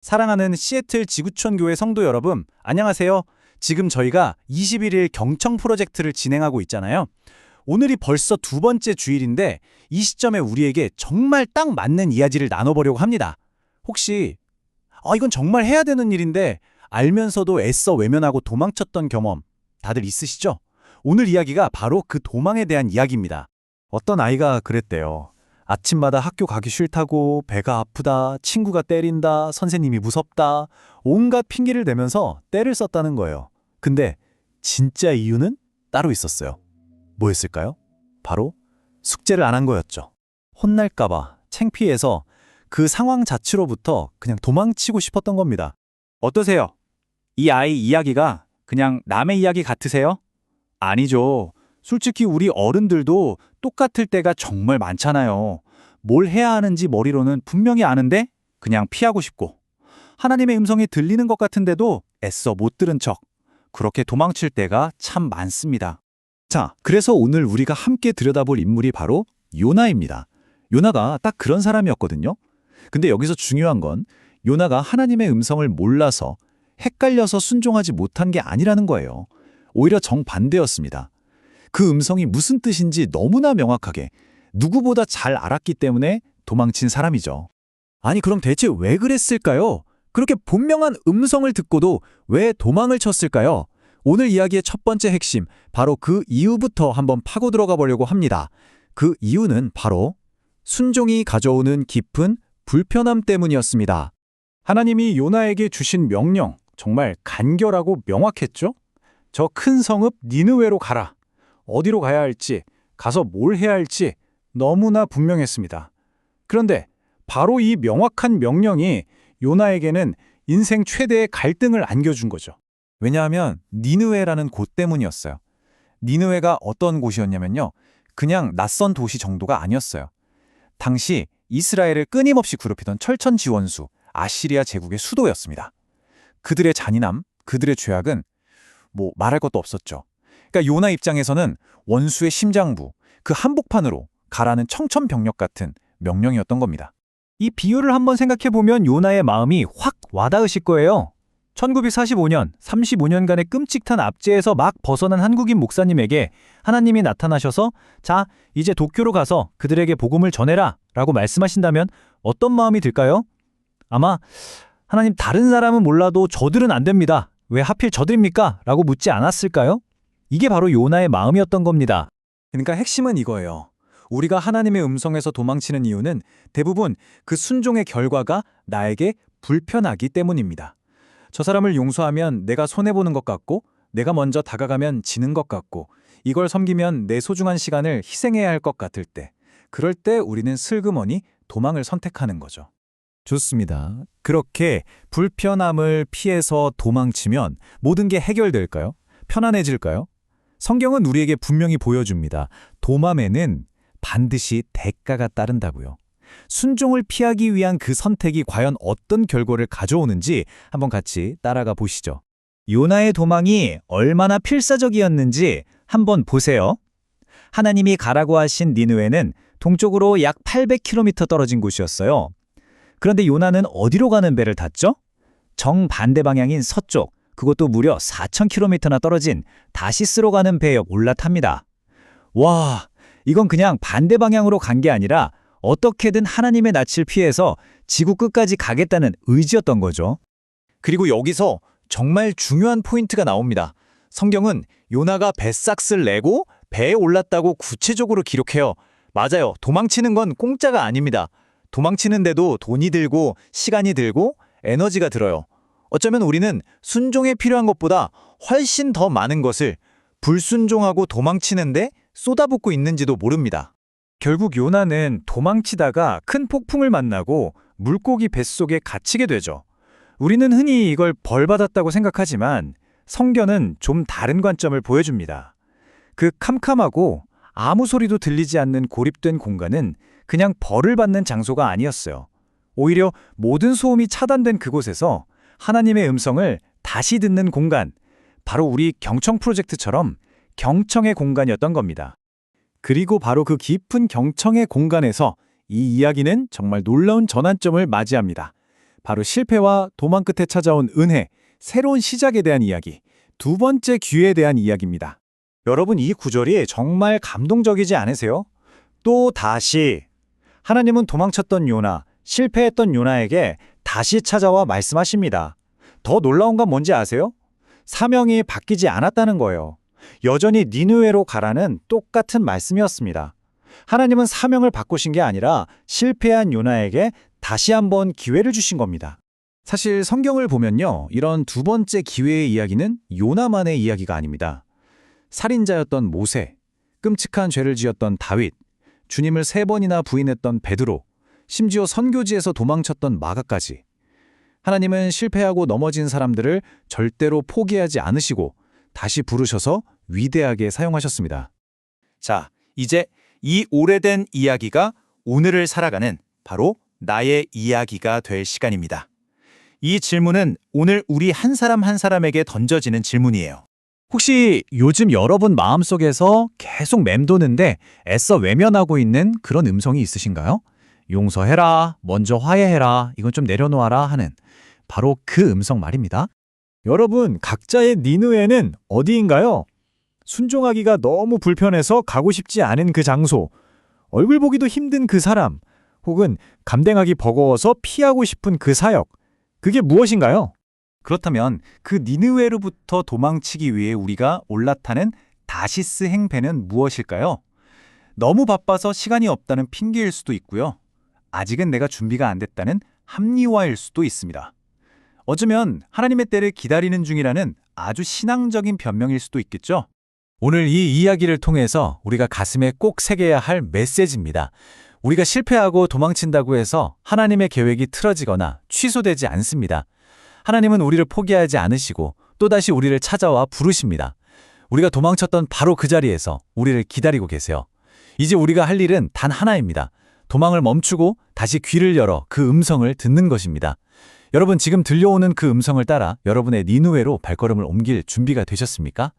사랑하는 시애틀 지구촌 교회 성도 여러분, 안녕하세요. 지금 저희가 21일 경청 프로젝트를 진행하고 있잖아요. 오늘이 벌써 두 번째 주일인데 이 시점에 우리에게 정말 딱 맞는 이야기를 나눠보려고 합니다. 혹시 이건 정말 해야 되는 일인데 알면서도 애써 외면하고 도망쳤던 경험 다들 있으시죠? 오늘 이야기가 바로 그 도망에 대한 이야기입니다. 어떤 아이가 그랬대요. 아침마다 학교 가기 싫다고, 배가 아프다, 친구가 때린다, 선생님이 무섭다, 온갖 핑계를 대면서 떼를 썼다는 거예요. 근데 진짜 이유는 따로 있었어요. 뭐였을까요? 바로 숙제를 안 한 거였죠. 혼날까봐, 창피해서 그 상황 자체로부터 그냥 도망치고 싶었던 겁니다. 어떠세요? 이 아이 이야기가 그냥 남의 이야기 같으세요? 아니죠. 솔직히 우리 어른들도 똑같을 때가 정말 많잖아요. 뭘 해야 하는지 머리로는 분명히 아는데 그냥 피하고 싶고, 하나님의 음성이 들리는 것 같은데도 애써 못 들은 척, 그렇게 도망칠 때가 참 많습니다. 자, 그래서 오늘 우리가 함께 들여다볼 인물이 바로 요나입니다. 요나가 딱 그런 사람이었거든요. 근데 여기서 중요한 건 요나가 하나님의 음성을 몰라서 헷갈려서 순종하지 못한 게 아니라는 거예요. 오히려 정반대였습니다. 그 음성이 무슨 뜻인지 너무나 명확하게 누구보다 잘 알았기 때문에 도망친 사람이죠. 아니, 그럼 대체 왜 그랬을까요? 그렇게 분명한 음성을 듣고도 왜 도망을 쳤을까요? 오늘 이야기의 첫 번째 핵심, 바로 그 이유부터 한번 파고 들어가 보려고 합니다. 그 이유는 바로 순종이 가져오는 깊은 불편함 때문이었습니다. 하나님이 요나에게 주신 명령, 정말 간결하고 명확했죠? 저 큰 성읍 니느웨로 가라. 어디로 가야 할지, 가서 뭘 해야 할지 너무나 분명했습니다. 그런데 바로 이 명확한 명령이 요나에게는 인생 최대의 갈등을 안겨준 거죠. 왜냐하면 니느웨라는 곳 때문이었어요. 니느웨가 어떤 곳이었냐면요, 그냥 낯선 도시 정도가 아니었어요. 당시 이스라엘을 끊임없이 괴롭히던 철천지원수 아시리아 제국의 수도였습니다. 그들의 잔인함, 그들의 죄악은 말할 것도 없었죠. 그러니까 요나 입장에서는 원수의 심장부, 그 한복판으로 가라는 청천벽력 같은 명령이었던 겁니다. 이 비유를 한번 생각해보면 요나의 마음이 확 와닿으실 거예요. 1945년, 35년간의 끔찍한 압제에서 막 벗어난 한국인 목사님에게 하나님이 나타나셔서 자, 이제 도쿄로 가서 그들에게 복음을 전해라 라고 말씀하신다면 어떤 마음이 들까요? 아마 하나님, 다른 사람은 몰라도 저들은 안 됩니다. 왜 하필 저들입니까? 라고 묻지 않았을까요? 이게 바로 요나의 마음이었던 겁니다. 그러니까 핵심은 이거예요. 우리가 하나님의 음성에서 도망치는 이유는 대부분 그 순종의 결과가 나에게 불편하기 때문입니다. 저 사람을 용서하면 내가 손해보는 것 같고, 내가 먼저 다가가면 지는 것 같고, 이걸 섬기면 내 소중한 시간을 희생해야 할 것 같을 때, 그럴 때 우리는 슬그머니 도망을 선택하는 거죠. 좋습니다. 그렇게 불편함을 피해서 도망치면 모든 게 해결될까요? 편안해질까요? 성경은 우리에게 분명히 보여줍니다. 도맘에는 반드시 대가가 따른다고요. 순종을 피하기 위한 그 선택이 과연 어떤 결과를 가져오는지 한번 같이 따라가 보시죠. 요나의 도망이 얼마나 필사적이었는지 한번 보세요. 하나님이 가라고 하신 니느웨는 동쪽으로 약 800km 떨어진 곳이었어요. 그런데 요나는 어디로 가는 배를 탔죠? 정반대 방향인 서쪽, 그것도 무려 4000km나 떨어진 다시스로 가는 배에 올라탑니다. 와, 이건 그냥 반대 방향으로 간 게 아니라 어떻게든 하나님의 낯을 피해서 지구 끝까지 가겠다는 의지였던 거죠. 그리고 여기서 정말 중요한 포인트가 나옵니다. 성경은 요나가 뱃삭스를 내고 배에 올랐다고 구체적으로 기록해요. 맞아요. 도망치는 건 공짜가 아닙니다. 도망치는데도 돈이 들고 시간이 들고 에너지가 들어요. 어쩌면 우리는 순종에 필요한 것보다 훨씬 더 많은 것을 불순종하고 도망치는데 쏟아붓고 있는지도 모릅니다. 결국 요나는 도망치다가 큰 폭풍을 만나고 물고기 뱃속에 갇히게 되죠. 우리는 흔히 이걸 벌받았다고 생각하지만 성경은 좀 다른 관점을 보여줍니다. 그 캄캄하고 아무 소리도 들리지 않는 고립된 공간은 그냥 벌을 받는 장소가 아니었어요. 오히려 모든 소음이 차단된 그곳에서 하나님의 음성을 다시 듣는 공간, 바로 우리 경청 프로젝트처럼 경청의 공간이었던 겁니다. 그리고 바로 그 깊은 경청의 공간에서 이 이야기는 정말 놀라운 전환점을 맞이합니다. 바로 실패와 도망 끝에 찾아온 은혜, 새로운 시작에 대한 이야기, 두 번째 기회에 대한 이야기입니다. 여러분, 이 구절이 정말 감동적이지 않으세요? 또 다시 하나님은 도망쳤던 요나, 실패했던 요나에게 다시 찾아와 말씀하십니다. 더 놀라운 건 뭔지 아세요? 사명이 바뀌지 않았다는 거예요. 여전히 니느웨로 가라는 똑같은 말씀이었습니다. 하나님은 사명을 바꾸신 게 아니라 실패한 요나에게 다시 한번 기회를 주신 겁니다. 사실 성경을 보면요, 이런 두 번째 기회의 이야기는 요나만의 이야기가 아닙니다. 살인자였던 모세, 끔찍한 죄를 지었던 다윗, 주님을 3번이나 부인했던 베드로, 심지어 선교지에서 도망쳤던 마가까지. 하나님은 실패하고 넘어진 사람들을 절대로 포기하지 않으시고 다시 부르셔서 위대하게 사용하셨습니다. 자, 이제 이 오래된 이야기가 오늘을 살아가는 바로 나의 이야기가 될 시간입니다. 이 질문은 오늘 우리 한 사람 한 사람에게 던져지는 질문이에요. 혹시 요즘 여러분 마음속에서 계속 맴도는데 애써 외면하고 있는 그런 음성이 있으신가요? 용서해라, 먼저 화해해라, 이건 좀 내려놓아라 하는 바로 그 음성 말입니다. 여러분, 각자의 니느웨는 어디인가요? 순종하기가 너무 불편해서 가고 싶지 않은 그 장소, 얼굴 보기도 힘든 그 사람, 혹은 감당하기 버거워서 피하고 싶은 그 사역, 그게 무엇인가요? 그렇다면 그 니느웨로부터 도망치기 위해 우리가 올라타는 다시스 행패는 무엇일까요? 너무 바빠서 시간이 없다는 핑계일 수도 있고요. 아직은 내가 준비가 안 됐다는 합리화일 수도 있습니다. 어쩌면 하나님의 때를 기다리는 중이라는 아주 신앙적인 변명일 수도 있겠죠. 오늘 이 이야기를 통해서 우리가 가슴에 꼭 새겨야 할 메시지입니다. 우리가 실패하고 도망친다고 해서 하나님의 계획이 틀어지거나 취소되지 않습니다. 하나님은 우리를 포기하지 않으시고 또다시 우리를 찾아와 부르십니다. 우리가 도망쳤던 바로 그 자리에서 우리를 기다리고 계세요. 이제 우리가 할 일은 단 하나입니다. 도망을 멈추고 다시 귀를 열어 그 음성을 듣는 것입니다. 여러분, 지금 들려오는 그 음성을 따라 여러분의 니느웨로 발걸음을 옮길 준비가 되셨습니까?